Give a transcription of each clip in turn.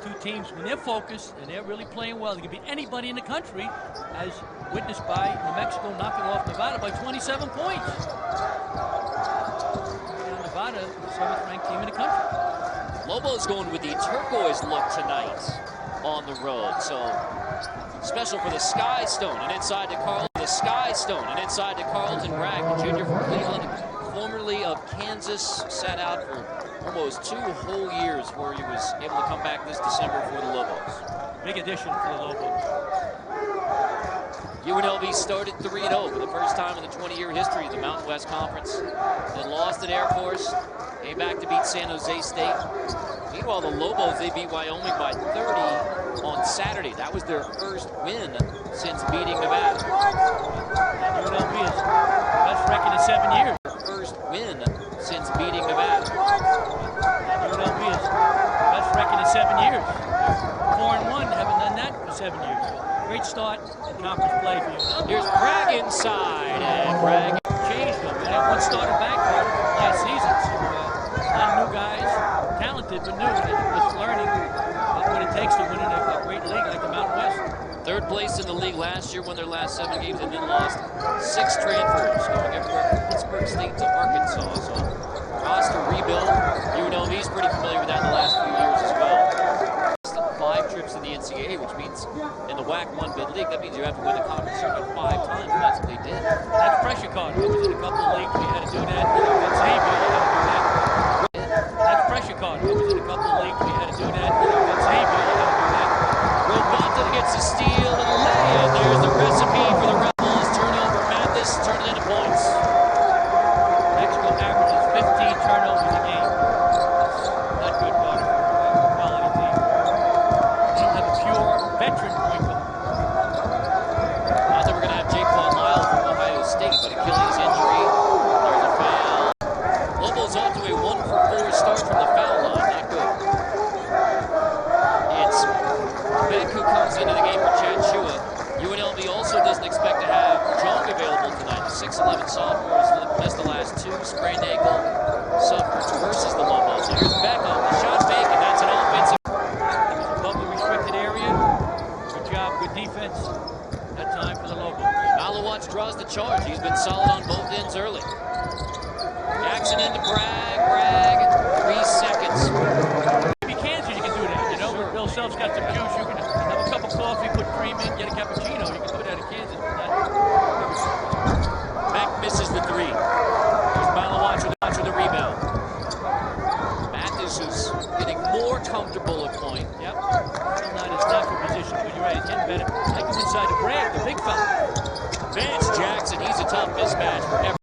two teams, when they're focused and they're really playing well, they can beat anybody in the country, as witnessed by New Mexico knocking off Nevada by 27 points. Nevada, the 7th ranked team in the country. Lobos going with the turquoise look tonight on the road. So special for the Sky Stone and inside to Carlton. The Sky Stone and inside to Carlton Bragg, the junior from Cleveland, formerly of Kansas, sat out for almost 2 whole years before he was able to come back this December for the Lobos. Big addition for the Lobos. UNLV started 3-0 for the first time in the 20-year history of the Mountain West Conference. Then lost at Air Force, came back to beat San Jose State. Meanwhile, the Lobos, they beat Wyoming by 30 on Saturday. That was their first win since beating Nevada. And UNLV is best record in 7 years. First win since beating Nevada. And UNLV is best record in 7 years. 4-1, haven't done that for 7 years. So great start in conference play for UNLV. Here's Bragg inside, and Bragg changed them. They had one starter back last season, so a lot of new guys, talented but new, just learning what it takes to win in a great league like the Mountain West. 3rd place in the league last year, won their last 7 games, and then lost 6 transfers, going everywhere from Pittsburgh State to Arkansas. So roster rebuild. UNLV's pretty familiar with that in the last few years as well. 5 trips to the NCAA, which means in the WAC 1 bid league, that means you have to win the conference circuit 5 times. That's what they did. That's pressure card. I was in a couple of leagues, we had to do that. At Xavier, you had to do that. That's pressure card. I was in a couple of leagues, we had to do that. At Xavier, you had to do that. Robota gets a steal and a lay-in. There's the recipe for the Rebels. Turnover, Mathis, turn it into points. Mexico averages 15 turnovers a game. That's not good for a quality team. They don't have a pure veteran point guard. Not that we're going to have Jaquan Lyle from Ohio State, but Achilles injury. There's a foul. Lobos off to a 1-for-4 start from the foul line. Not good. It's Beck who comes into the game for Chad Chua. UNLV also doesn't expect to have Jong available tonight. The 6'11 sophomore has missed the last 2, sprained ankle suffers versus the Lobos. So here's Beck on the shot fake, and that's an offensive. He was above the restricted area. Good job, good defense. That time for the Lobos. Malawatch draws the charge. He's been solid on both ends early. Jackson into Bragg. Bragg, 3 seconds. Maybe Kansas, you can do that. You know, sure. Bill Self's got some juice. You can have a cup of coffee, put cream in, get a cappuccino. You can do that in Kansas. Beck misses the 3. There's Malawatch with the rebound. Mathis is getting more comfortable at point. Yep. Still not his natural position, but you're right. He's getting better. Like him inside the Bragg, the big fella. Vance Jackson, he's a tough mismatch for every.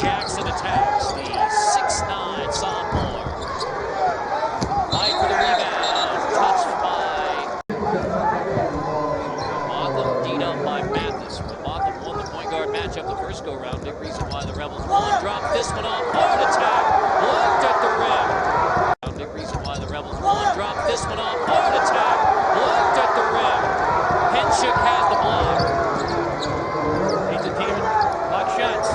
Jackson attacks the 6'9 sophomore. Fight for the rebound. Touched by Motham, beat up by Mathis. Motham won the point guard matchup the first go-round. Big reason why the Rebels won. Dropped this one off. Hard attack. Blocked at the rim. Big reason why the Rebels won. Dropped this one off. Hard attack. Blocked at the rim. Henshik has the block. He's a team block shots.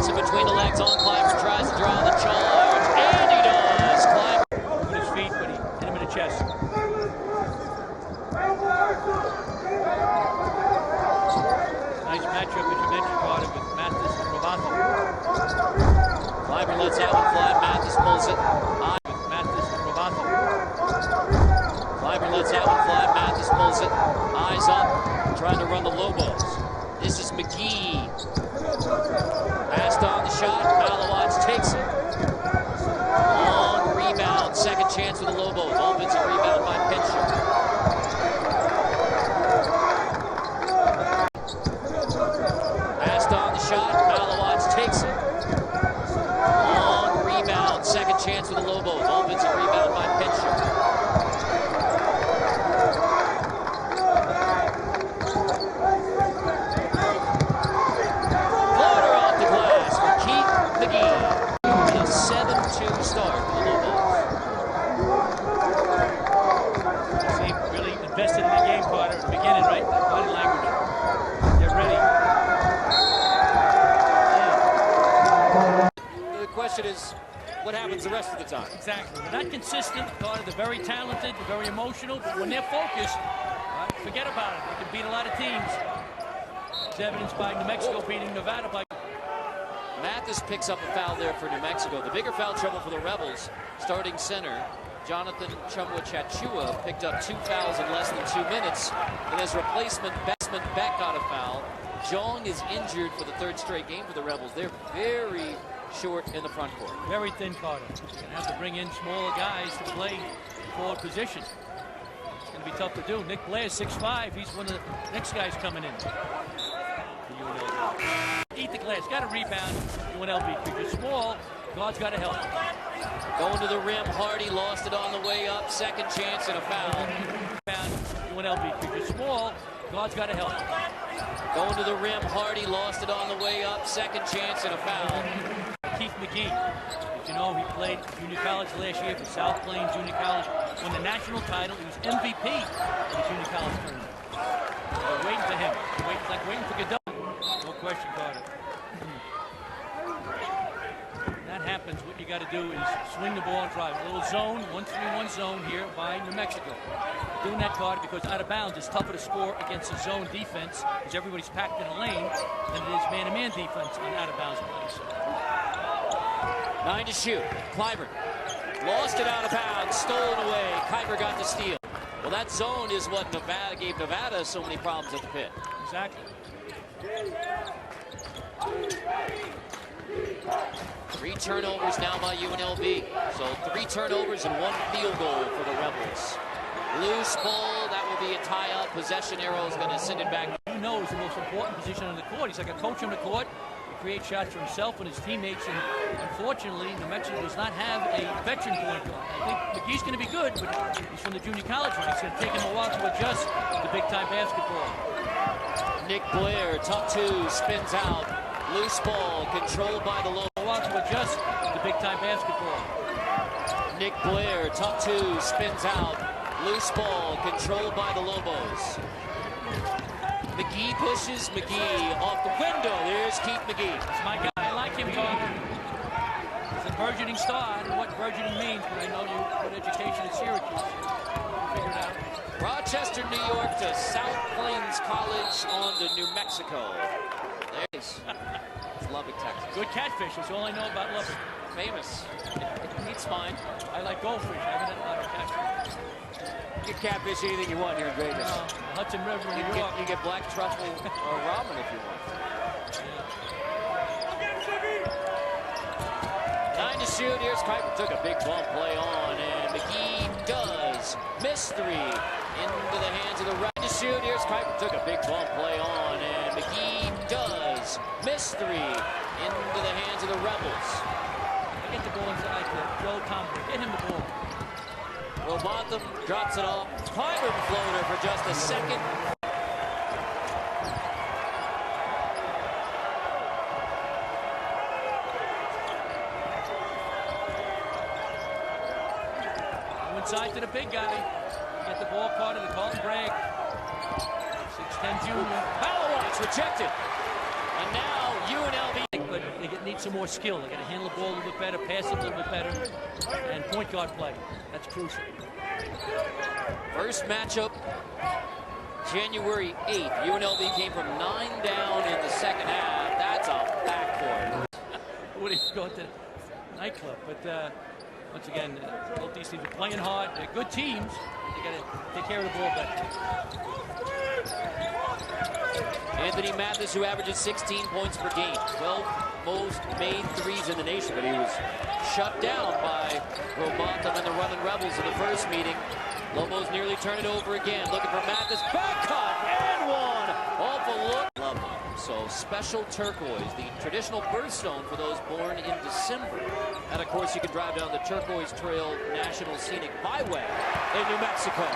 Between the legs on Clyburn, tries to draw the charge, and he does. Clyburn with his feet, but he hit him in the chest. Nice matchup, as you mentioned, Carter, with Mathis and Roboto. Clyburn lets that one fly. Mathis pulls it. With Mathis and Roboto. Clyburn lets that one fly. Mathis pulls it. Eyes up, trying to run the Lobos. This is McGee. Passed on the shot, Malawatch takes it. Long rebound, second chance for the Lobos. Offensive rebound by Pinchuk. Passed on the shot, Malawatch takes it. Long rebound, second chance for the Lobos. Offensive rebound by Pinchuk. question is, what happens the rest of the time? Exactly. They're not consistent. They're very talented, they're very emotional, but when they're focused, forget about it. They can beat a lot of teams. It's evidenced by New Mexico beating Nevada by... Mathis picks up a foul there for New Mexico. The bigger foul trouble for the Rebels. Starting center, Jonathan Chumwa-Chachua picked up 2 fouls in less than 2 minutes. And as replacement, Beck got a foul. Jong is injured for the 3rd straight game for the Rebels. They're very short in the front court. Very thin, Carter. You're going to have to bring in smaller guys to play forward position. It's going to be tough to do. Nick Blair, 6'5". He's one of the next guys coming in. Eat the glass. Got a rebound. UNLV. If you're small, God's got to help. Going to the rim. Hardy lost it on the way up. Second chance and a foul. UNLV. If you're small, God's got to help. Going to the rim. Hardy lost it on the way up. Second chance and a foul. Keith McGee. As you know, he played junior college last year for South Plains Junior College. Won the national title. He was MVP of the junior college tournament. We're waiting for him. It's like waiting for Godot. No question, Carter. That happens. What you got to do is swing the ball and drive. A little zone, 1-3-1 zone here by New Mexico. Doing that, Carter, because out of bounds it's tougher to score against a zone defense because everybody's packed in a lane than it is man-to-man defense on out of bounds plays. 9 to shoot. Clyburn lost it out of bounds, stolen away. Kuiper got the steal. Well, that zone is what gave Nevada so many problems at the pit. Exactly. 3 turnovers now by UNLV. So 3 turnovers and 1 field goal for the Rebels. Loose ball, that will be a tie-up. Possession arrow is going to send it back. He knows the most important position on the court. He's like a coach on the court. He creates shots for himself and his teammates. And unfortunately, New Mexico does not have a veteran point guard. I think McGee's going to be good, but he's from the junior college ranks. It's going to take him a while to adjust to big-time basketball. Nick Blair, top 2, spins out. Loose ball, controlled by the low. A while to adjust to big-time basketball. Nick Blair, top 2, spins out. Loose ball, controlled by the Lobos. McGee pushes, McGee off the window. There's Keith McGee. That's my guy. I like him, Carter. He's a burgeoning star. I don't know what burgeoning means, but I know you put education at Syracuse. Figure it out. Rochester, New York to South Plains College on to New Mexico. There it is. It's Lubbock, Texas. Good catfish. That's all I know about Lubbock. Famous. It's fine. I like goldfish. I haven't had a lot of catfish. You can catfish anything you want here in Vegas. Hudson River, New York. You get black truffle or ramen if you want. Yeah. 9 to shoot. Here's Kuiper. Took a big bump play on, and McGee does. Miss 3 into the hands of the right to shoot. Here's Kuiper. Took a big bump play on, and McGee does. Miss 3 into the hands of the Rebels. Get the ball inside to Joe Thompson. Get him the ball. Robotham drops it off. Kuiper floater for just a second. Inside to the big guy. Get the ball caught in the Carlton Bragg. 6'10" junior. Power, it's rejected. And now UNLV. But they need some more skill. They got to handle the ball a little bit better, pass it a little bit better, and point guard play. That's crucial. First matchup, January 8th. UNLV came from 9 down in the second half. That's a backcourt. Would have gone to the nightclub, but once again, both these teams are playing hard. They're good teams. They got to take care of the ball better. Anthony Mathis, who averages 16 points per game, 12 most made threes in the nation, but he was shut down by Robotham and the Running Rebels in the first meeting. Lobos nearly turn it over again. Looking for Mathis. Back cut and one. Awful look. Love them. So special turquoise, the traditional birthstone for those born in December. And of course, you can drive down the Turquoise Trail National Scenic Byway in New Mexico.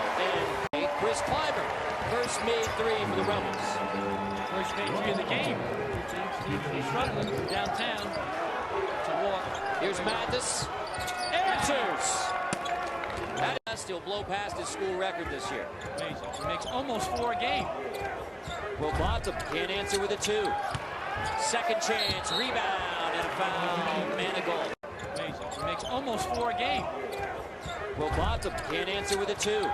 And Chris Clyburn, first made 3 for the Rebels. First made 3 in the game. He's struggling downtown. It's a walk. Here's Mathis. Answers. He'll blow past his school record this year. Amazing. He makes almost 4 a game. Robotham can't answer with a 2. Second chance, rebound, and a foul. Manigault. He makes almost 4 a game. Well, Bottom can't answer with a 2.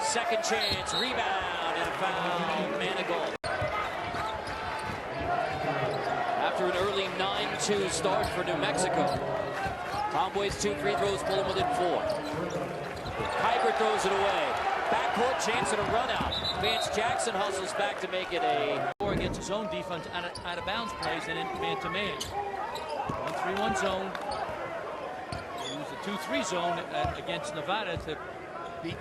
Second chance, rebound, and a foul. Manigault. After an early 9-2 start for New Mexico, Tomboy's 2 free throws pull him within 4. Kyber throws it away. Backcourt chance and a run out. Vance Jackson hustles back to make it a... Against his own defense out of bounds plays and in man-to-man. 1-3-1 zone. He used a 2-3 zone against Nevada to beat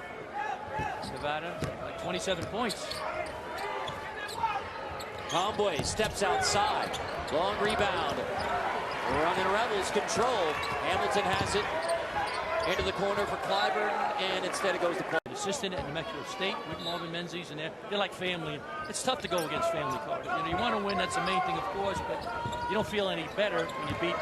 Nevada by 27 points. Tomboy steps outside. Long rebound. Running Rebels control. Hamilton has it into the corner for Clyburn, and instead it goes to Clark. Assistant at New Mexico State with Marvin Menzies, and they're like family. It's tough to go against family, Carter. You want to win, that's the main thing, of course, but you don't feel any better when you beat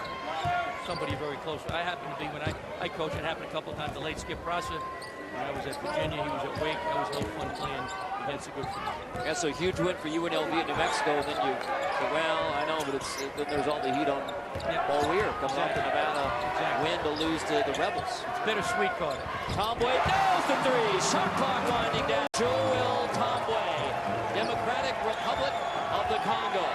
somebody very close. I happen to be, when I coached, it happened a couple of times. The late Skip Prosser, when I was at Virginia, he was at Wake. That was no fun playing against a good team. That's a huge win for UNLV in New Mexico. And then you say, well, I know, but then there's all the heat on Paul Weir. Comes off the Nevada win to lose to the Rebels. It's bittersweet, Carter. Tomboy nails the 3. Shot clock winding down. Joel Tomboy, Democratic Republic of the Congo.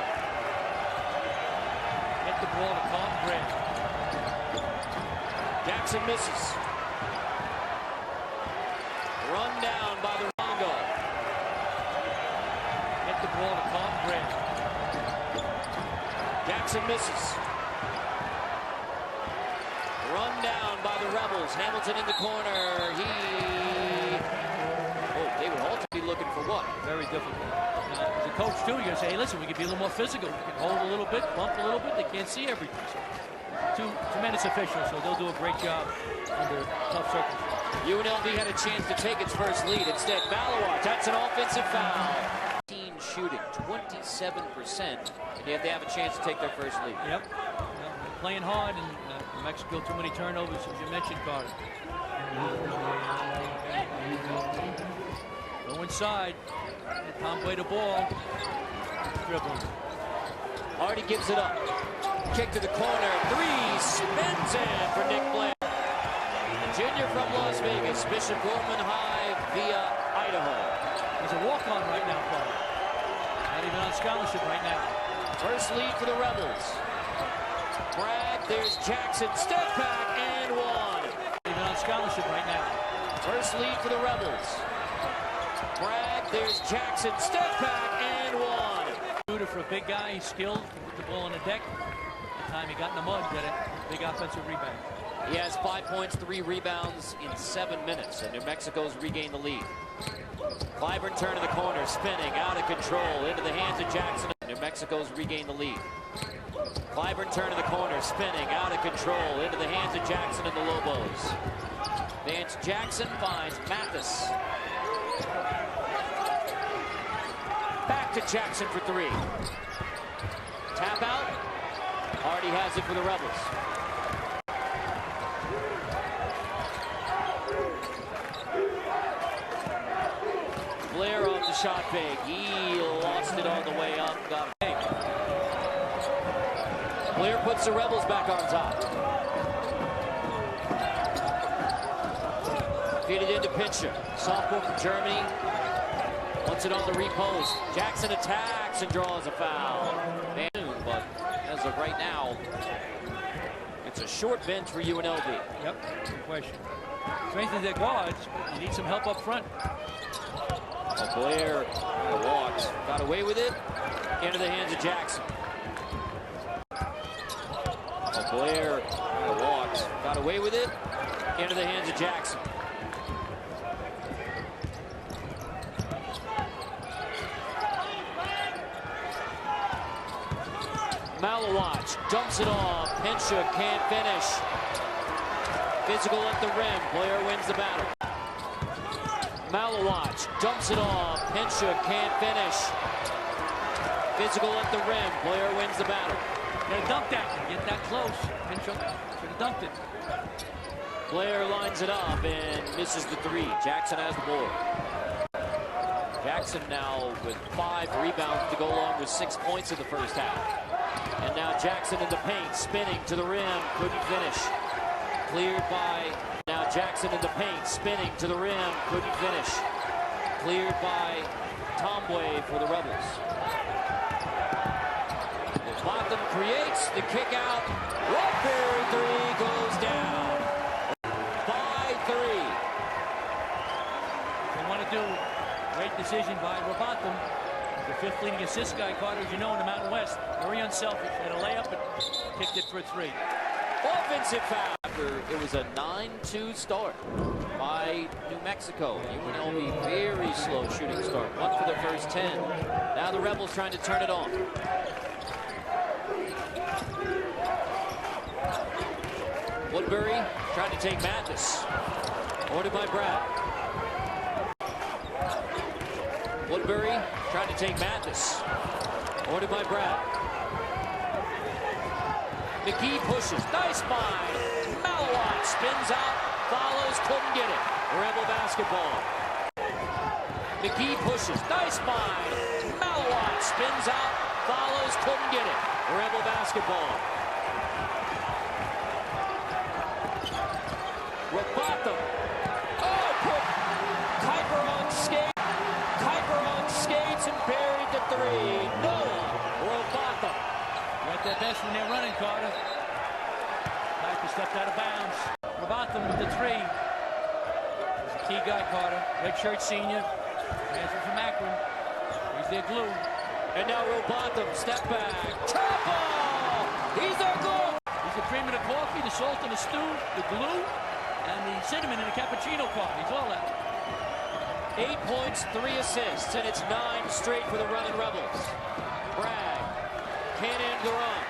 Hit the ball to Carlton Brand. Jackson misses. Run down by the Congo. Hit the ball to Carlton Brand. Jackson misses. Run down by the Rebels. Hamilton in the corner. David Holt be looking for what? Very difficult. As a coach, too, you're going to say, hey, listen, we can be a little more physical. We can hold a little bit, bump a little bit. They can't see everything. So, 2 tremendous officials, so they'll do a great job under tough circumstances. UNLV had a chance to take its first lead. Instead, Malawat, that's an offensive foul. Shooting 27%, and yet they have a chance to take their first lead. Yep. They're playing hard, and New Mexico, too many turnovers, as you mentioned, Carter. Go inside. Tomboy the ball. Dribbling. Hardy gives it up. Kick to the corner. 3 spins in for Nick Blair. The junior from Las Vegas, Bishop Gorman High via Idaho. He's a walk-on right now, Carter. Not even on scholarship right now. First lead for the Rebels. Bragg, there's Jackson, step back, and 1. Not even on scholarship right now. First lead for the Rebels. Bragg, there's Jackson, step back, and 1. Shooter for a big guy, he's skilled, can put the ball on the deck. The time he got in the mud, got a big offensive rebound. He has 5 points, 3 rebounds in 7 minutes, and New Mexico's regained the lead. Clyburn turn to the corner, spinning, out of control, into the hands of Jackson. New Mexico's regained the lead. Clyburn turn to the corner, spinning, out of control, into the hands of Jackson and the Lobos. Vance Jackson finds Mathis. Back to Jackson for 3. Tap out. Hardy has it for the Rebels. Blair off the shot fake. He lost it on the way up. Got it. Blair puts the Rebels back on top. Feed it into Pincher. Sophomore from Germany. Wants it on the repost. Jackson attacks and draws a foul. Man, but as of right now, it's a short bench for UNLV. Yep, good question. Strengthen their guards. You need some help up front. Blair walks. Got away with it. Into the hands of Jackson. Blair walks. Got away with it. Into the hands of Jackson. Malawat dumps it off. Pincher can't finish. Physical at the rim. Blair wins the battle. Malawat dumps it off. Pincher can't finish. Physical at the rim. Blair wins the battle. Gotta dunk that. Get that close. Pincher should have dunked it. Blair lines it up and misses the 3. Jackson has the board. Jackson now with 5 rebounds to go along with 6 points in the first half. And now Jackson in the paint, spinning to the rim, couldn't finish. Cleared by, now Jackson in the paint, spinning to the rim, couldn't finish. Cleared by Tomboy for the Rebels. Bottom creates the kick out. Woodbury three goes down by 3. They want to do great decision by Robotham. The 5th leading assist guy, Carter, as you know, in the Mountain West. Very unselfish. Had a layup and kicked it for a 3. Offensive foul. It was a 9-2 start by New Mexico. UNLV very slow shooting start. 1 for their first 10. Now the Rebels trying to turn it on. Woodbury trying to take Mathis. Ordered by Brad. Woodbury trying to take Mathis. Ordered by Brad. McGee pushes. Nice find. Malawat spins out. Follows. Couldn't get it. Rebel basketball. McGee pushes. Nice find. Malawat spins out. Follows. Couldn't get it. Rebel basketball. Robotham. Oh, put Kuiper on skates. Kuiper on skates and buried the 3. No. Robotham. At their best when they're running, Carter. Kuiper stepped out of bounds. Robotham with the 3. He's a key guy, Carter. Redshirt senior. Transfer from Akron. He's their glue. And now Robotham, step back. Trouble! He's their glue! He's the cream of the coffee, the salt in the stew, the glue, and the cinnamon in the cappuccino coffee. He's all that. 8 points, 3 assists, and it's 9 straight for the running Rebels. Bragg can't end the run.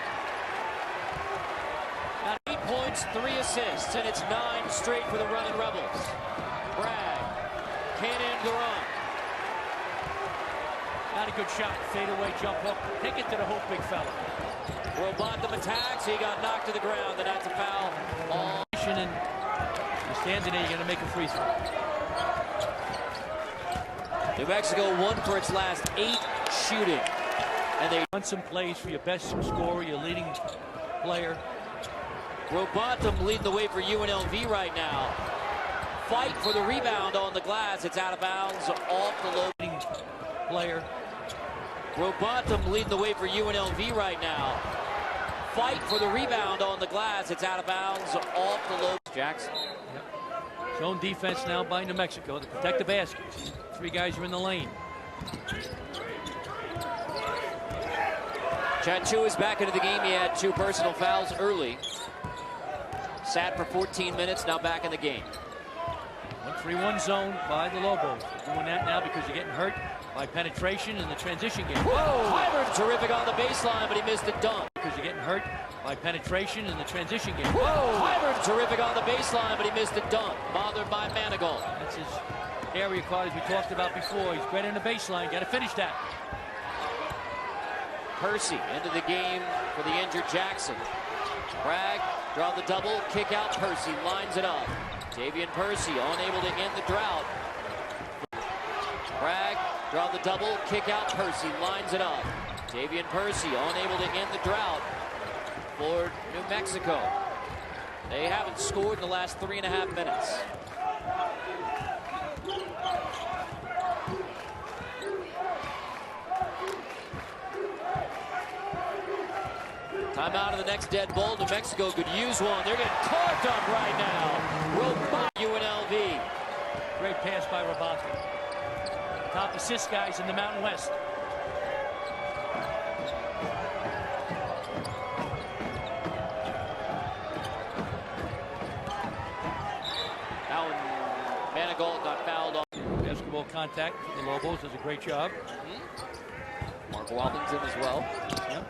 Now 8 points, 3 assists, and it's 9 straight for the running Rebels. Bragg can't end the run. Not a good shot. Fade away, jump hook. Take it to the hoop, big fella. Robotham attacks. He got knocked to the ground, and that's a foul. And you're standing there, you're going to make a free throw. New Mexico won for its last 8 shooting. And they run some plays for your best scorer, your leading player. Robotham leading the way for UNLV right now. Fight for the rebound on the glass. It's out of bounds off the low player. Robotham leading the way for UNLV right now. Fight for the rebound on the glass. It's out of bounds off the low. Jackson. Yep. Zone defense now by New Mexico to protect the baskets. 3 guys are in the lane. Chachu is back into the game. He had 2 personal fouls early. Sat for 14 minutes, now back in the game. 1-3-1 zone by the Lobos. They're doing that now because you're getting hurt by penetration in the transition game. Whoa! Hyman terrific on the baseline, but he missed the dunk. Because you're getting hurt by penetration in the transition game. Whoa! Hyman terrific on the baseline, but he missed the dunk. Bothered by Manigault. That's his area card, as we talked about before. He's great in the baseline. Got to finish that. Percy into the game for the injured Jackson. Bragg, draw the double, kick out Percy, lines it up. Davian Percy unable to end the drought. Bragg, draw the double, kick out Percy, lines it up. Davian Percy unable to end the drought for New Mexico. They haven't scored in the last 3.5 minutes. Timeout of the next dead ball. New Mexico could use one. They're getting carved up right now. UNLV. Great pass by Robotham. Top assist guys in the Mountain West. Now Manigault got fouled on. Basketball contact. The Lobos does a great job. Mark Wellington as well. Yep.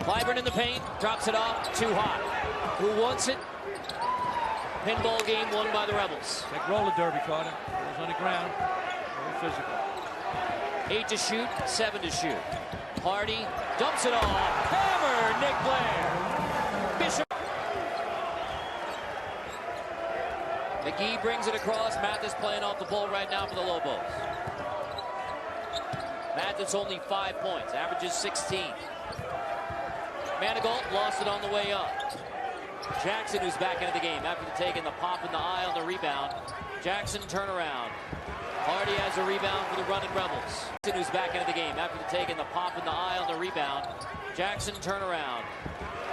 Clyburn in the paint, drops it off, too hot. Who wants it? Pinball game won by the Rebels. Like roller derby, Carter. Goes on the ground. Very physical. 8 to shoot, 7 to shoot. Hardy dumps it off. Hammer, Nick Blair. Bishop. McGee brings it across. Mathis playing off the ball right now for the Lobos. Mathis only 5 points, averages 16. Manigault lost it on the way up. Jackson, who's back into the game after taking the pop in the eye on the rebound. Jackson turnaround. Hardy has a rebound for the running Rebels. Jackson, who's back into the game after taking the pop in the eye on the rebound. Jackson turnaround.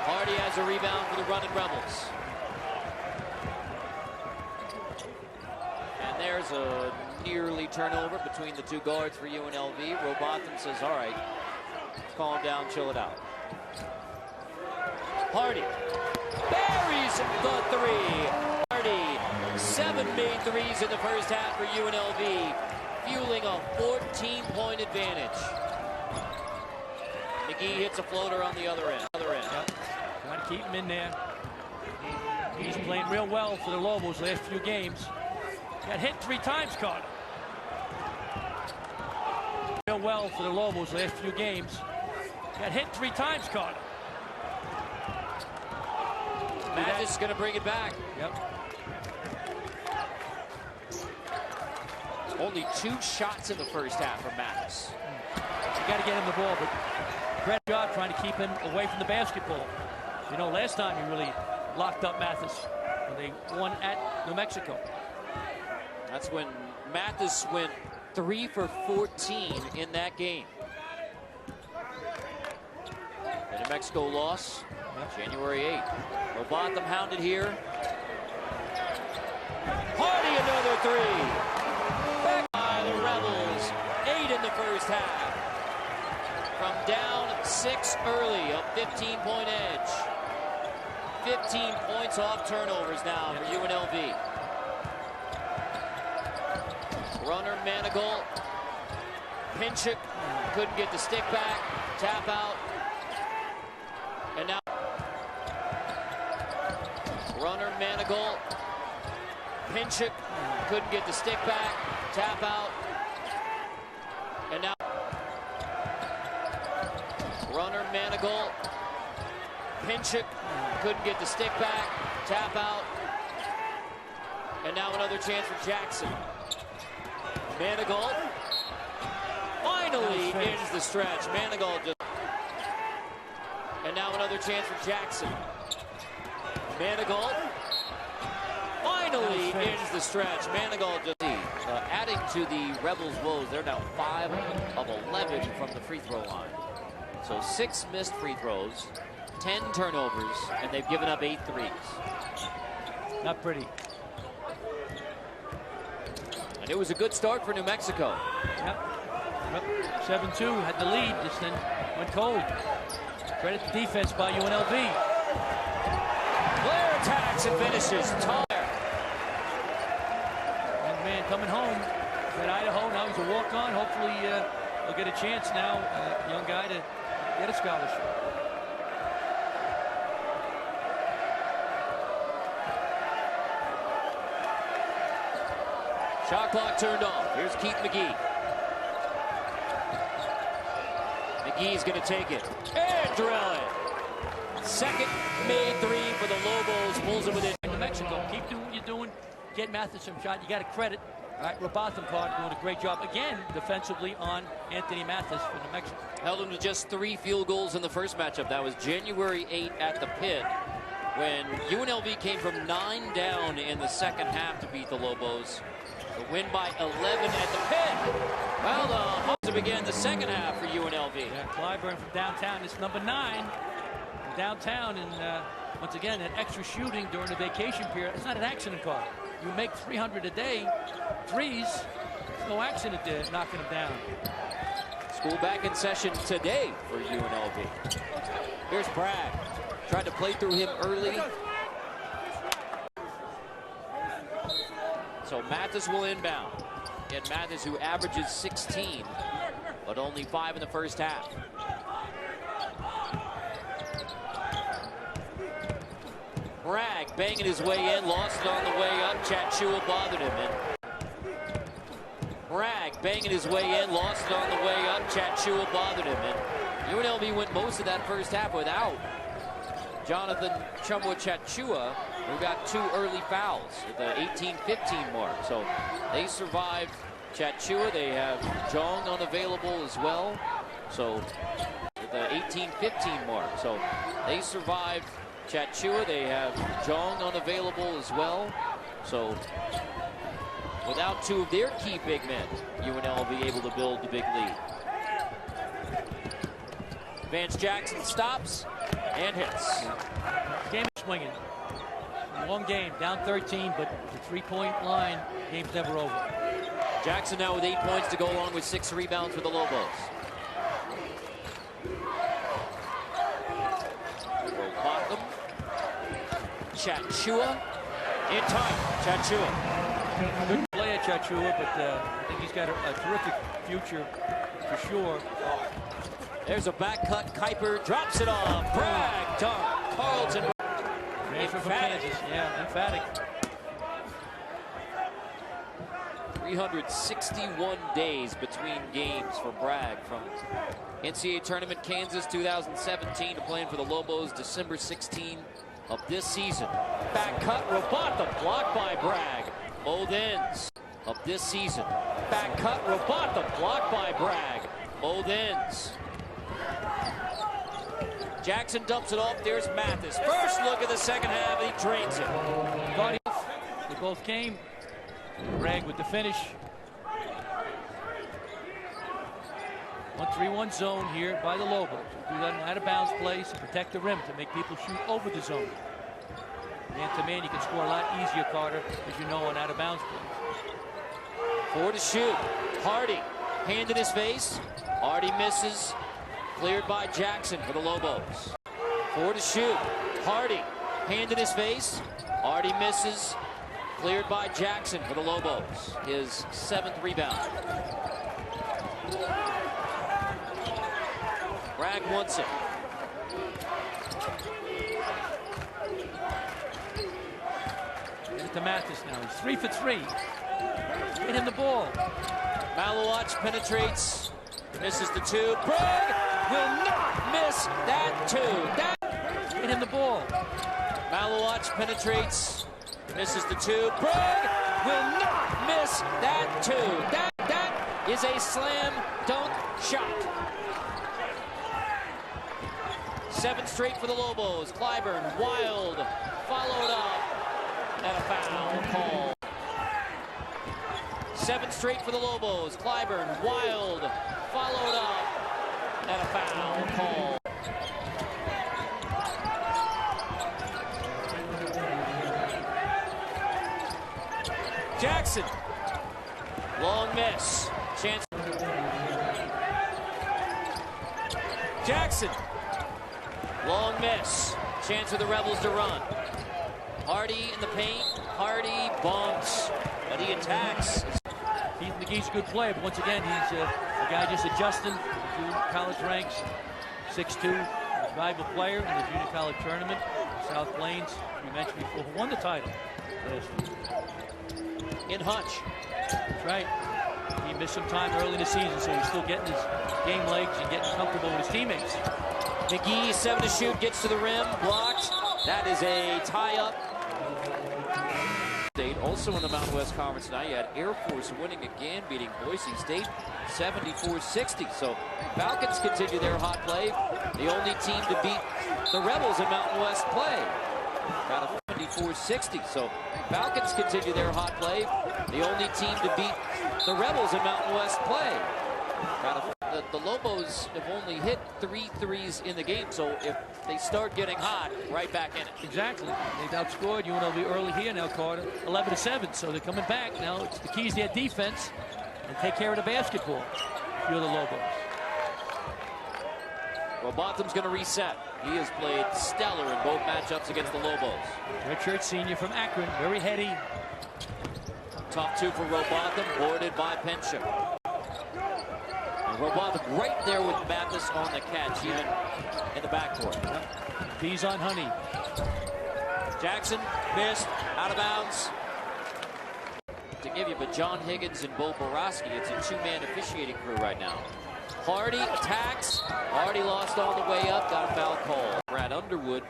Hardy has a rebound for the running Rebels. And there's a nearly turnover between the two guards for UNLV. Robotham says, all right, calm down, chill it out. Hardy buries the three. Hardy, 7 made threes in the first half for UNLV, fueling a 14-point advantage. McGee hits a floater on the other end. Yep. Trying to keep him in there. He's playing real well for the Lobos last few games. Got hit 3 times, Carter. Real well for the Lobos last few games. Got hit 3 times, Carter. Mathis is going to bring it back. Yep. Only 2 shots in the first half from Mathis. You got to get him the ball, but great job trying to keep him away from the basketball. You know, last time he really locked up Mathis when they won at New Mexico. That's when Mathis went 3 for 14 in that game. The New Mexico loss, January 8th. Robotham hounded here. Hardy, another 3. Back by the Rebels. 8 in the first half. From down 6 early, a 15-point edge. 15 points off turnovers now for UNLV. Runner Manigault. Pinchuk couldn't get the stick back. Tap out. And now runner Manigault. Pinchuk couldn't get the stick back. Tap out. And now runner Manigault. Pinchuk couldn't get the stick back. Tap out. And now another chance for Jackson. Manigault finally ends the stretch. Manigault just. And now another chance for Jackson. Manigault finally ends the stretch. Manigault just adding to the Rebels' woes. They're now 5 of 11 from the free throw line. So 6 missed free throws, 10 turnovers, and they've given up 8 threes. Not pretty. And it was a good start for New Mexico. Yep. 7-2 had the lead, just then went cold. Credit the defense by UNLV. Blair attacks and finishes. Young man coming home at Idaho. Now he's a walk-on. Hopefully he'll get a chance now, young guy, to get a scholarship. Shot clock turned off. Here's Keith McGee. McGee's going to take it and drill it. Second made 3 for the Lobos. Pulls it within. New Mexico, keep doing what you're doing. Get Mathis some shot. You got to credit. All right, Robotham card doing a great job again defensively on Anthony Mathis for New Mexico. Held him to just 3 field goals in the first matchup. That was January 8 at the Pit, when UNLV came from 9 down in the second half to beat the Lobos. The win by 11 at the Pit. Well, the Hawks began the second half for UNLV. Yeah, Clyburn from downtown is number 9 from downtown, and once again, that extra shooting during the vacation period. It's not an accident card. You make 300 a day, threes. No accident there, knocking them down. School back in session today for UNLV. Here's Bragg. Tried to play through him early. So Mathis will inbound. Again, Mathis, who averages 16, but only 5 in the first half. Bragg banging his way in, lost it on the way up. Chatchua bothered him. And Bragg banging his way in, lost it on the way up. Chatchua bothered him. And UNLV went most of that first half without Jonathan Chumwa Chatchua, who got 2 early fouls at the 18-15 mark. So they survived Chatchua. They have Jong unavailable as well. So at the 18-15 mark. So they survived Chachua. They have Jong unavailable as well. So without two of their key big men, UNLV able to build the big lead. Vance Jackson stops and hits. Game is swinging. Long game, down 13, but the three-point line, game's never over. Jackson now with 8 points to go along with 6 rebounds for the Lobos. Bottom. Chachua in time. Chachua. Good play at Chachua, but I think he's got a terrific future for sure. There's a back cut. Kuiper drops it off. Bragg, dunk. Carlton. From Kansas. Yeah, emphatic. 361 days between games for Bragg, from NCAA Tournament Kansas 2017 to playing for the Lobos December 16 of this season. Back cut, Robotham, blocked by Bragg. Both ends of this season. Back cut, Robotham, blocked by Bragg. Both ends. Jackson dumps it off. There's Mathis. First look at the second half. He drains it. They both came. Bragg with the finish. 1-3-1 zone here by the Lobos. Do that in out-of-bounds plays to protect the rim, to make people shoot over the zone. Man-to-man, you can score a lot easier, Carter, as you know, on out-of-bounds plays. 4 to shoot. Hardy, hand in his face. Hardy misses. Cleared by Jackson for the Lobos. 4 to shoot. Hardy, hand in his face. Hardy misses. Cleared by Jackson for the Lobos. His 7th rebound. Bragg wants it. Get it to Mathis now. He's 3 for 3. Get him the ball. Malowacz penetrates. Misses the 2. Bragg will not miss that 2. Get him the ball. Malowacz penetrates. Misses the 2. Bragg will not miss that 2. That is a slam dunk shot. 7 straight for the Lobos. Clyburn, Wild, followed up, and a foul call. 7 straight for the Lobos. Clyburn, Wild, followed up, and a foul call. Jackson, long miss. Chance. Jackson, long miss. Chance for the Rebels to run. Hardy in the paint. Hardy bumps, but he attacks. Keith McGee's a good player, but once again, he's a guy just adjusting to college ranks. 6'2", a valuable player in the junior college tournament. South Plains, we mentioned before, who won the title last year. In Hutch. That's right. He missed some time early in the season, so he's still getting his game legs and getting comfortable with his teammates. McGee, 7 to shoot, gets to the rim, blocked. That is a tie-up. Also in the Mountain West Conference tonight, you had Air Force winning again, beating Boise State 74-60. So Falcons continue their hot play. The only team to beat the Rebels in Mountain West play. Got a 74-60. So Falcons continue their hot play. The only team to beat the Rebels in Mountain West play. The Lobos have only hit 3 threes in the game, so if they start getting hot, right back in it. Exactly. They've outscored UNLV early here now, Carter, 11-7. So they're coming back now. It's the key is their defense and take care of the basketball. If you're the Lobos. Well, Botham's going to reset. He has played stellar in both matchups against the Lobos. Redshirt senior from Akron, very heady. Top 2 for Robotham, boarded by Pensham. Robotham right there with Mathis on the catch, even in the backcourt. Yep. Bees on Honey. Jackson missed, out of bounds. To give you, but John Higgins and Bo Borowski, it's a 2-man officiating crew right now. Hardy attacks. Hardy lost all the way up, got a foul call. Brad Underwood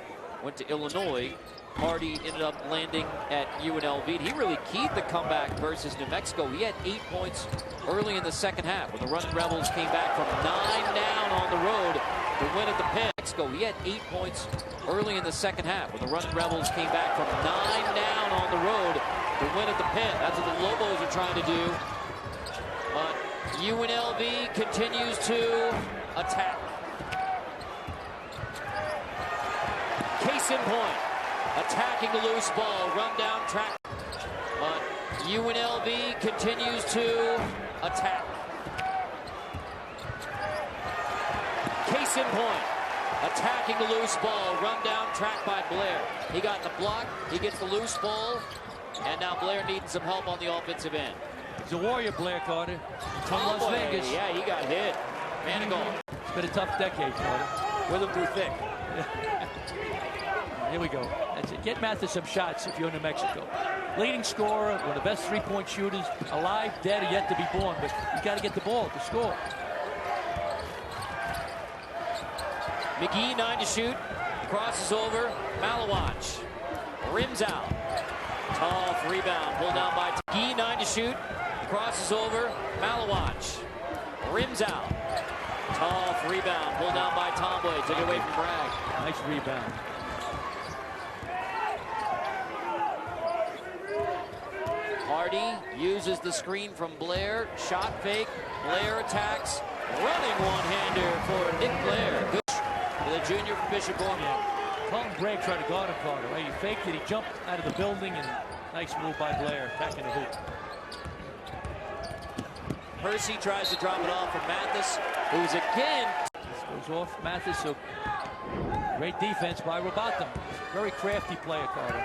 went to Illinois. Hardy ended up landing at UNLV. He really keyed the comeback versus New Mexico. He had 8 points early in the second half when the Running Rebels came back from 9 down on the road the win at the pit. He had 8 points early in the second half when the Running Rebels came back from 9 down on the road to win at the pit. That's what the Lobos are trying to do. But UNLV continues to attack. Case in point, attacking the loose ball, run down track. But UNLV continues to attack. Case in point, attacking the loose ball, run down track by Blair. He got the block, he gets the loose ball, and now Blair needing some help on the offensive end. He's a warrior, Blair, Carter. From Las Vegas. Yeah, he got hit. Man and goal. It's been a tough decade, Carter. With him through thick. Here we go. That's it. Get Mathis some shots if you're in New Mexico. Leading scorer, one of the best three-point shooters, alive, dead, or yet to be born. But you got to get the ball to score. McGee, 9 to shoot. Crosses over. Malawach. Rims out. Tough rebound. Pulled down by McGee, 9 to shoot. Crosses over. Malawach. Rims out. Tough rebound. Pulled down by Tomboy. Took it away from Bragg. Nice rebound. Hardy uses the screen from Blair. Shot fake. Blair attacks. Running one-hander for Nick Blair. Good to the junior from Bishop Gorman. Yeah. Colin Bragg tried to guard him, Carter, right? He faked it. He jumped out of the building, and nice move by Blair, attacking the hoop. Percy tries to drop it off from Mathis, who's again. This goes off Mathis, so great defense by Robotham. Very crafty player, Carter.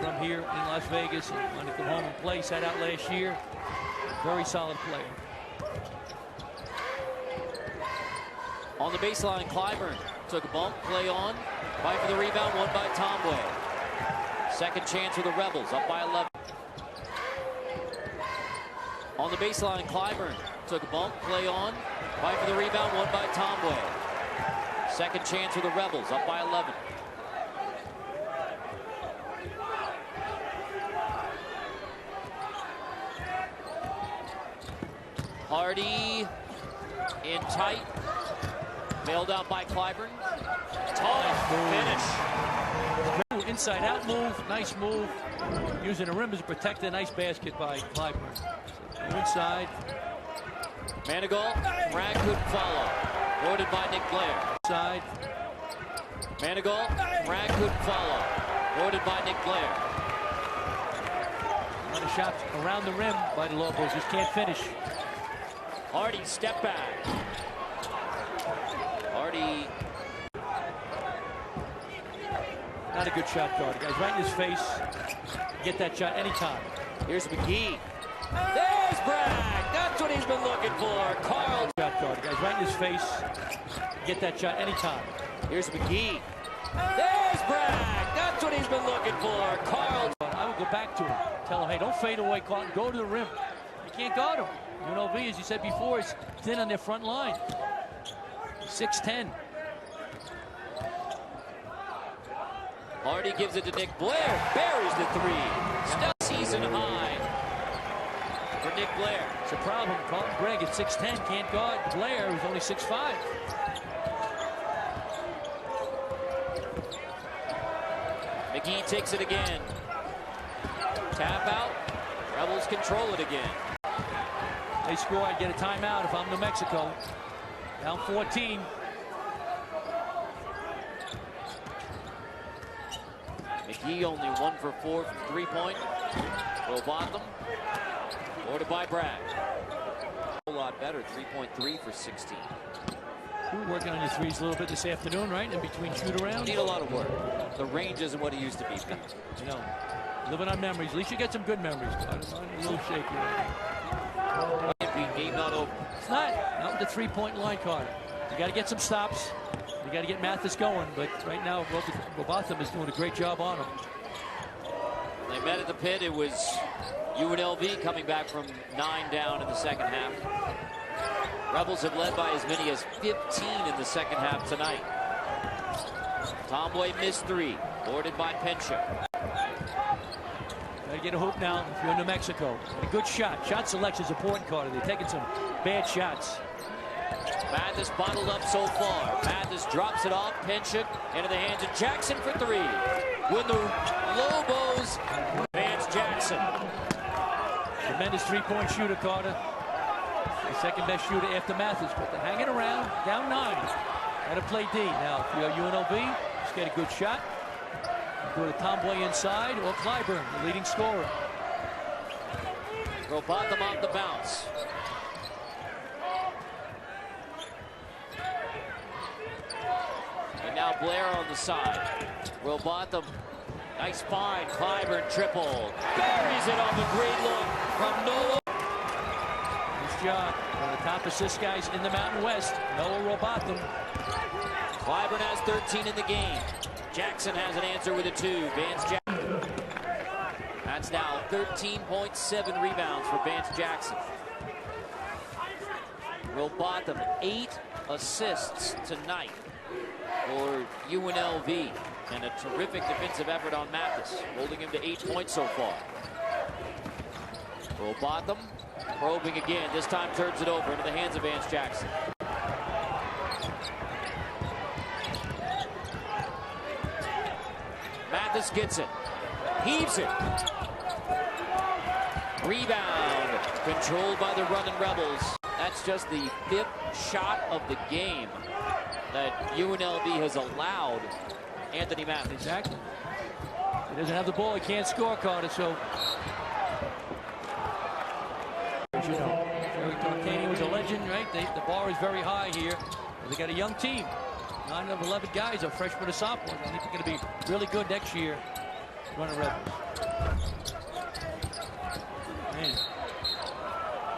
From here in Las Vegas, and wanted to come home and play. Sat out last year. Very solid player. On the baseline, Clyburn took a bump, play on. Fight for the rebound, won by Tomboy. Second chance for the Rebels, up by 11. On the baseline, Clyburn took a bump, play on. Fight for the rebound, won by Tomboy. Second chance for the Rebels, up by 11. Hardy in tight. Bailed out by Clyburn. Tough finish. Inside out move. Nice move. Using the rim as a protector. Nice basket by Clyburn. So inside. Manigault. Bragg couldn't follow. Boarded by Nick Blair. Inside. Manigault. Bragg couldn't follow. Boarded by Nick Blair. A lot of shots around the rim by the Lobos. Just can't finish. Hardy step back. Hardy. Not a good shot, Carter. Guys, right in his face. Get that shot anytime. Here's McGee. There's Bragg. That's what he's been looking for. Carl. Shot, Carter. Guys, right in his face. Get that shot anytime. Here's McGee. There's Bragg. That's what he's been looking for. Carl. I would go back to him. Tell him, hey, don't fade away, Carlton. Go to the rim. You can't guard him. UNLV, as you said before, is thin on their front line. 6'10". Hardy gives it to Nick Blair. Buries the three. Still season high for Nick Blair. It's a problem. Colin Bragg at 6'10", can't guard Blair, who's only 6'5". McGee takes it again. Tap out. Rebels control it again. They score, I'd get a timeout if I'm New Mexico. Down 14. McGee only 1 for 4 from three-point. Robotham. Boarded by Bragg. A lot better, 3.3 for 16. We're working on your threes a little bit this afternoon, right? In between shoot-arounds. Need a lot of work. The range isn't what it used to be. You know, living on memories. At least you get some good memories. I'm a little shaky right now. Game not over. It's not with the three-point line, Carter. You got to get some stops. You got to get Mathis going. But right now, Robotham is doing a great job on him. They met at the pit. It was UNLV coming back from 9 down in the second half. Rebels have led by as many as 15 in the second half tonight. Tomboy missed 3. Boarded by Pensha. Got to get a hoop now if you're in New Mexico. And a good shot. Shot selection is important, Carter. They're taking some bad shots. Mathis bottled up so far. Mathis drops it off, pinch it, into the hands of Jackson for three. With the Lobos, Vance Jackson. Tremendous three-point shooter, Carter. The second best shooter after Mathis, but they're hanging around, down 9. Gotta play D. Now, if you're UNLV, just get a good shot. Go to Tomboy inside, or Clyburn, the leading scorer. Robotham off the bounce. And now Blair on the side. Robotham, nice find. Clyburn triple. Buries it off a great look from Noah. Nice job. One of the top assist guys in the Mountain West, Noah Robotham. Clyburn has 13 in the game. Jackson has an answer with a 2. Vance Jackson. That's now 13.7 rebounds for Vance Jackson. Robotham, 8 assists tonight for UNLV. And a terrific defensive effort on Mathis, holding him to 8 points so far. Robotham probing again. This time turns it over into the hands of Vance Jackson. Mathis gets it. Heaves it. Rebound. Controlled by the running Rebels. That's just the 5th shot of the game that UNLV has allowed Anthony Mathis. Exactly. He doesn't have the ball. He can't score, Carter, so... You know, Jerry Tarkanian was a legend, right? The bar is very high here. They got a young team. 9 of 11 guys are freshmen and sophomores. I think they're going to be really good next year. Running Rebels. Man.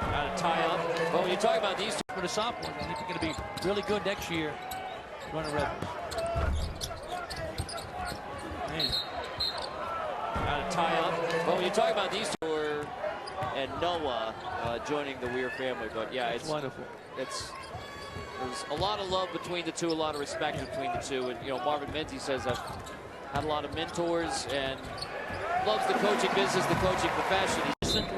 Got to tie up. Well, when you talk about these two freshmen and sophomores, I think they're going to be really good next year. Running Rebels. Man. Got to tie up. Well, when you talk about these two and Noah joining the Weir family, but yeah, it's wonderful. There's a lot of love between the two, a lot of respect between the two. And, you know, Marvin Menzies says I've had a lot of mentors and loves the coaching business, the coaching profession.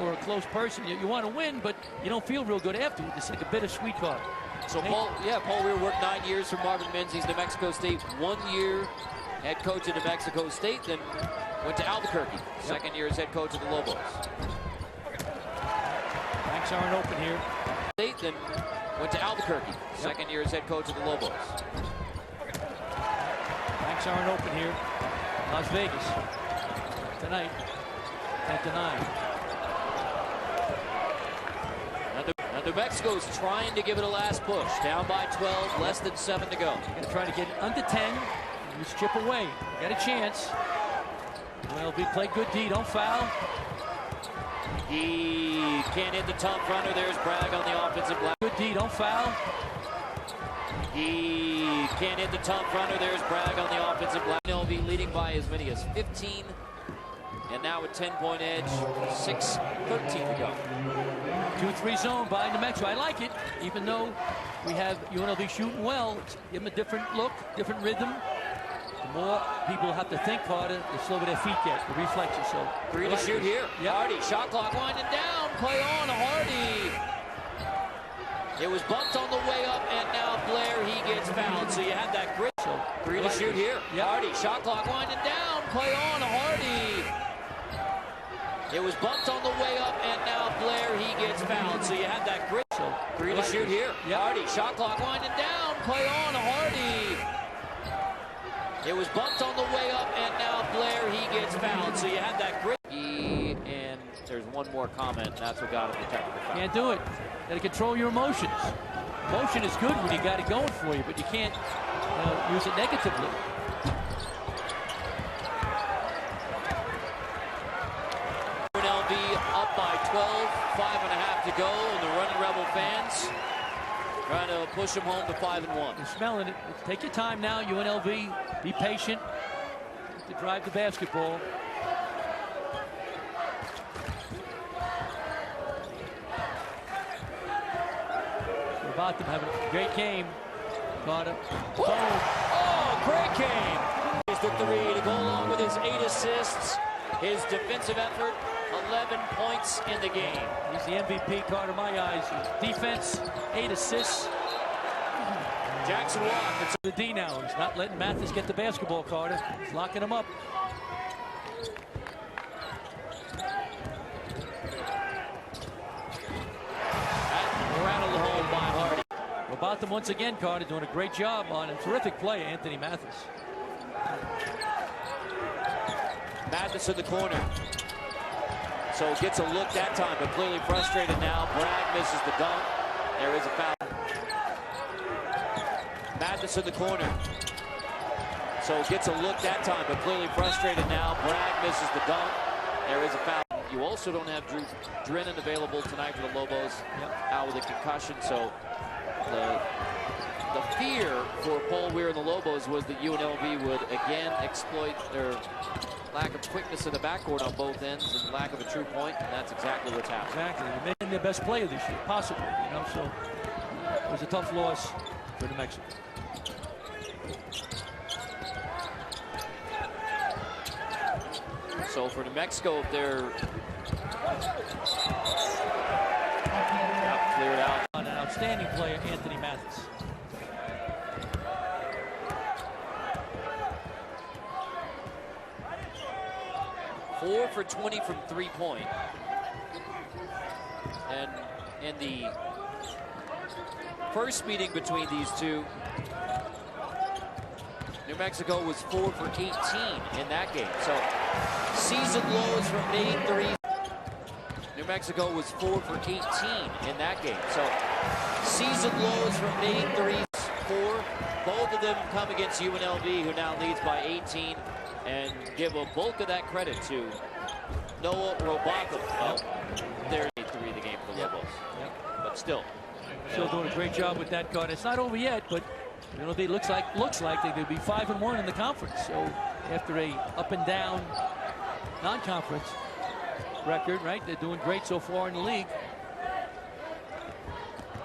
Or a close person, you want to win, but you don't feel real good afterwards. It's like a bittersweet card. So Paul Weir worked 9 years for Marvin Menzies, New Mexico State. 1 year head coach at New Mexico State, then went to Albuquerque. Second year as head coach of the Lobos. Banks aren't open here. State, then went to Albuquerque. Second year as head coach of the Lobos. Banks aren't open here. Las Vegas tonight, 10-9. Now New Mexico's trying to give it a last push. Down by 12, less than 7 to go. They're going to try to get it under 10. Just chip away. Got a chance. UNLV play good D. Don't foul. He can't hit the top runner. There's Bragg on the offensive glass. Good D. Don't foul. He can't hit the top runner. There's Bragg on the offensive glass. UNLV leading by as many as 15. And now a 10-point edge. 6:13 to go. 2-3 zone by New Mexico. I like it, even though we have UNLV shooting well. Give them a different look, different rhythm. The more people have to think harder, the slower their feet get, the reflexes. So 3 to shoot here. Hardy, shot clock winding down. Play on, Hardy. It was bumped on the way up, and now Blair, he gets fouled. So you have that grip. So 3 to shoot here. Hardy, shot clock winding down. Play on, Hardy. It was bumped on the way up, and now Blair, he gets fouled. So you have that grip. So 3 to shoot here. Hardy, shot clock winding down. Play on, Hardy. It was bumped on the way up, and now Blair, he gets fouled. So you have that grip. And there's one more comment. That's what got him the technical foul. Can't do it. Got to control your emotions. Emotion is good when you got it going for you, but you can't use it negatively. UNLV up by 12, 5.5 to go, and the running Rebel fans trying to push them home to 5-1. You're smelling it. Take your time now, UNLV. Be patient to drive the basketball. Robotham having a great game. Carter. Boom. Oh, great game. He's the 3 to go along with his 8 assists. His defensive effort, 11 points in the game. He's the MVP, Carter, in my eyes. Defense, 8 assists. Jackson Walk. It's The D now. He's not letting Mathis get the basketball, Carter. He's locking him up. rattled home by Hardy. Robotham once again, Carter, doing a great job on a terrific play, Anthony Mathis. Mathis in the corner. So gets a look that time, but clearly frustrated now. Bragg misses the dunk. There is a foul. Mathis in the corner. So gets a look that time, but clearly frustrated now. Bragg misses the dunk. There is a foul. You also don't have Drew Drennan available tonight for the Lobos. Out with a concussion. So the fear for Paul Weir and the Lobos was that UNLV would again exploit their lack of quickness in the backcourt on both ends and lack of a true point, and that's exactly what's happened. Exactly. They're making their best player this year, possibly, you know, so it was a tough loss for New Mexico. So for New Mexico, if they're cleared out. On an outstanding player, Anthony Mathis. Four for 20 from three-point. And in the first meeting between these two, New Mexico was 4 for 18 in that game. So season lows from made threes. New Mexico was 4 for 18 in that game. So season lows from made threes, 4. Both of them come against UNLV, who now leads by 18, and give a bulk of that credit to Noah Robotham. Oh, there's 3 the game for the Lobos. But still doing a great job with that card. It's not over yet, but you know, they looks like they could be 5-1 in the conference. So after a up and down non-conference record, right? They're doing great so far in the league.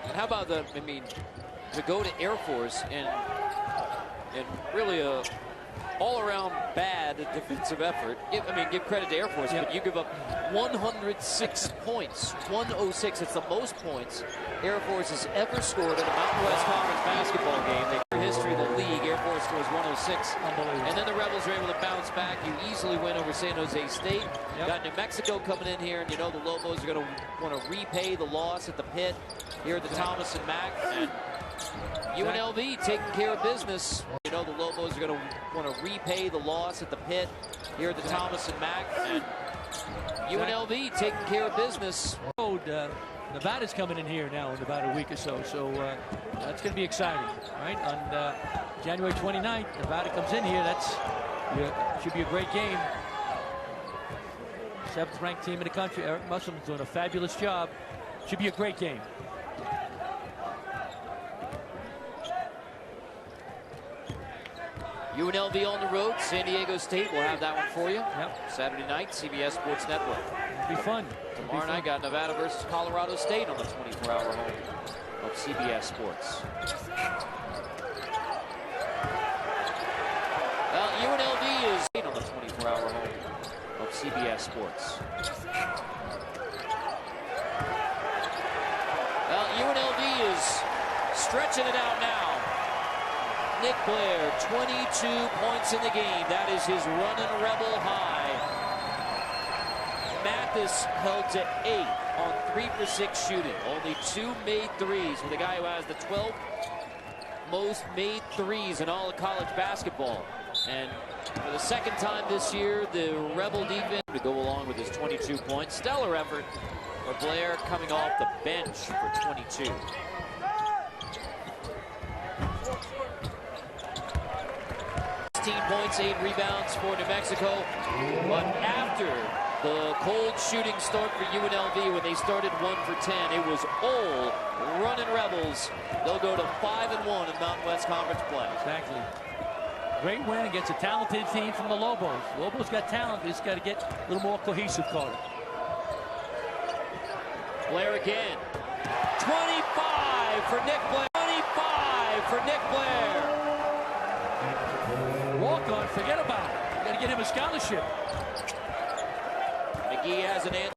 And how about to go to Air Force and really a all-around bad defensive effort. Give credit to Air Force, but you give up 106 points. 106. It's the most points Air Force has ever scored in a Mountain West Conference basketball game. Their history of the league, Air Force scores 106. And then the Rebels are able to bounce back. You easily win over San Jose State. Got New Mexico coming in here, and you know the Lobos are going to want to repay the loss at the pit here at the Thomas and Mack. And UNLV taking care of business. You know the Lobos are going to want to repay the loss at the pit here at the Thomas and Mack. And UNLV taking care of business. Nevada's coming in here now in about a week or so. So that's going to be exciting, right? On January 29th, Nevada comes in here. Should be a great game. 7th ranked team in the country. Eric Musselman's doing a fabulous job. Should be a great game. UNLV on the road. San Diego State will have that one for you. Saturday night, CBS Sports Network. It'll be fun. Tomorrow night, got Nevada versus Colorado State on the 24-hour home of CBS Sports. Well, UNLV is on the 24-hour home of CBS Sports. Well, UNLV is stretching it out now. Nick Blair, 22 points in the game. That is his running Rebel high. Mathis held to 8 on 3 for 6 shooting. Only 2 made threes for the guy who has the 12th most made threes in all of college basketball. And for the second time this year, the Rebel defense to go along with his 22 points. Stellar effort for Blair coming off the bench for 22. Points, 8 rebounds for New Mexico. But after the cold shooting start for UNLV, when they started 1 for 10, it was all running Rebels. They'll go to 5-1 in Mountain West Conference play. Exactly. Great win against a talented team from the Lobos. Lobos got talent. They just got to get a little more cohesive, Carter. Blair again. 25 for Nick Blair. 25 for Nick Blair. Walk on, forget about it. You got to get him a scholarship. McGee has an answer.